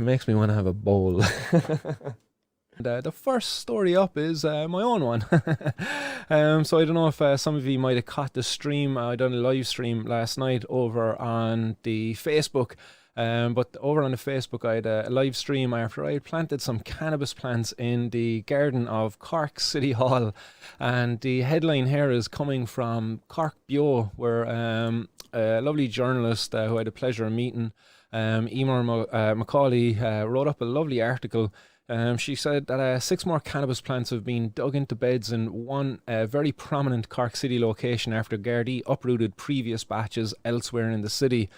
makes me want to have a bowl. The first story up is my own one. So I don't know if some of you might have caught the stream. I done a live stream last night over on the Facebook. But over on the Facebook, I had a live stream after I had planted some cannabis plants in the garden of Cork City Hall. And the headline here is coming from Cork Bio, where a lovely journalist who I had the pleasure of meeting, Emer Macaulay, wrote up a lovely article. She said that 6 more cannabis plants have been dug into beds in one very prominent Cork City location after Gardaí uprooted previous batches elsewhere in the city.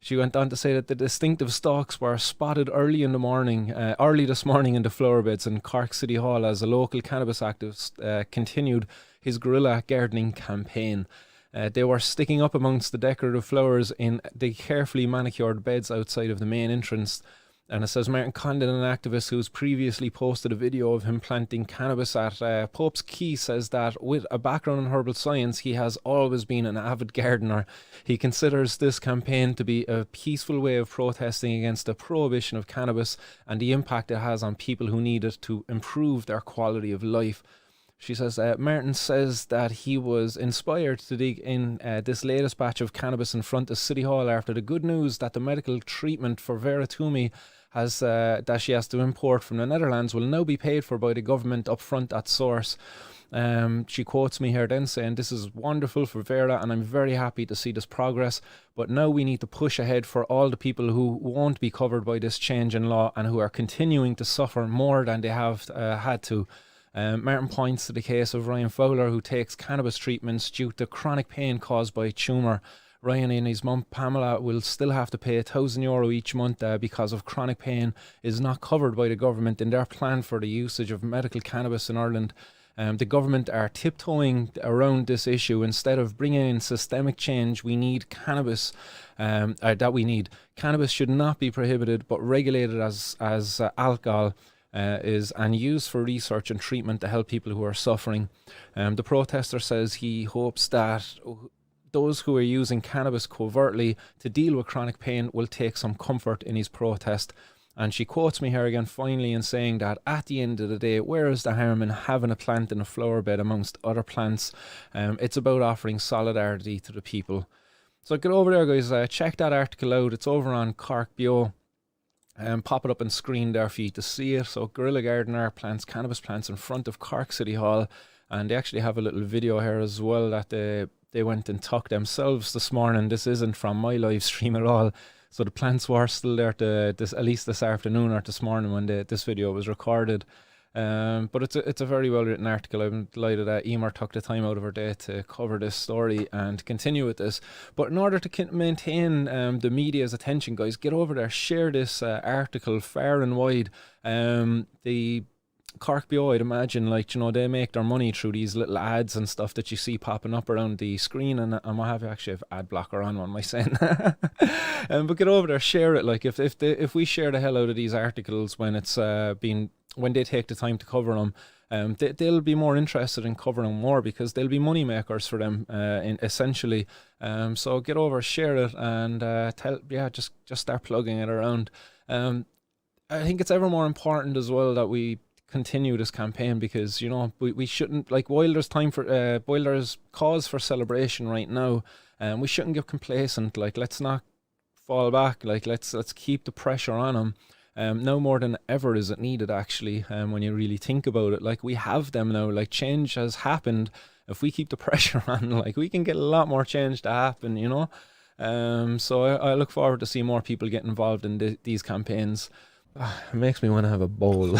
She went on to say that the distinctive stalks were spotted early this morning in the flower beds in Cork City Hall as a local cannabis activist continued his guerrilla gardening campaign. They were sticking up amongst the decorative flowers in the carefully manicured beds outside of the main entrance. And it says Martin Condon, an activist who's previously posted a video of him planting cannabis at Pope's Quay, says that with a background in herbal science, he has always been an avid gardener. He considers this campaign to be a peaceful way of protesting against the prohibition of cannabis and the impact it has on people who need it to improve their quality of life. She says, Martin says that he was inspired to dig in this latest batch of cannabis in front of City Hall after the good news that the medical treatment for Vera Toomey that she has to import from the Netherlands will now be paid for by the government up front at source. She quotes me here then saying, "This is wonderful for Vera and I'm very happy to see this progress, but now we need to push ahead for all the people who won't be covered by this change in law and who are continuing to suffer more than they have had to." Martin points to the case of Ryan Fowler, who takes cannabis treatments due to chronic pain caused by a tumour. Ryan and his mum Pamela will still have to pay €1,000 each month because of chronic pain is not covered by the government in their plan for the usage of medical cannabis in Ireland. The government are tiptoeing around this issue. Instead of bringing in systemic change, we need cannabis. Cannabis should not be prohibited but regulated as alcohol is and used for research and treatment to help people who are suffering. The protester says he hopes that those who are using cannabis covertly to deal with chronic pain will take some comfort in his protest. And she quotes me here again finally in saying that at the end of the day, where is the harm in having a plant in a flower bed amongst other plants? It's about offering solidarity to the people. So get over there, guys. Check that article out. It's over on Cork Bio. Pop it up on screen there for you to see it. So Guerrilla Gardener plants cannabis plants in front of Cork City Hall. And they actually have a little video here as well that they went and took themselves this morning. This isn't from my live stream at all. So the plants were still there at least this afternoon or this morning when this video was recorded. But it's a very well written article. I'm delighted that Emer took the time out of her day to cover this story and continue with this. But in order to maintain the media's attention, guys, get over there, share this article far and wide. The Cork Bio, I'd imagine, like, you know, they make their money through these little ads and stuff that you see popping up around the screen, and what have you. Actually have ad blocker on, what am I saying? But get over there, share it. Like if we share the hell out of these articles when it's when they take the time to cover them, they'll be more interested in covering more because they'll be money makers for them, essentially. So get over, share it, and just start plugging it around. I think it's ever more important as well that we continue this campaign because, you know, we shouldn't, like, while there's time for while there's cause for celebration right now, we shouldn't get complacent. Like, let's not fall back. Like, let's keep the pressure on them. Now more than ever is it needed, actually, when you really think about it. Like, we have them now. Like, change has happened. If we keep the pressure on, like, we can get a lot more change to happen, you know. So I look forward to see more people get involved in these campaigns. It makes me want to have a bowl.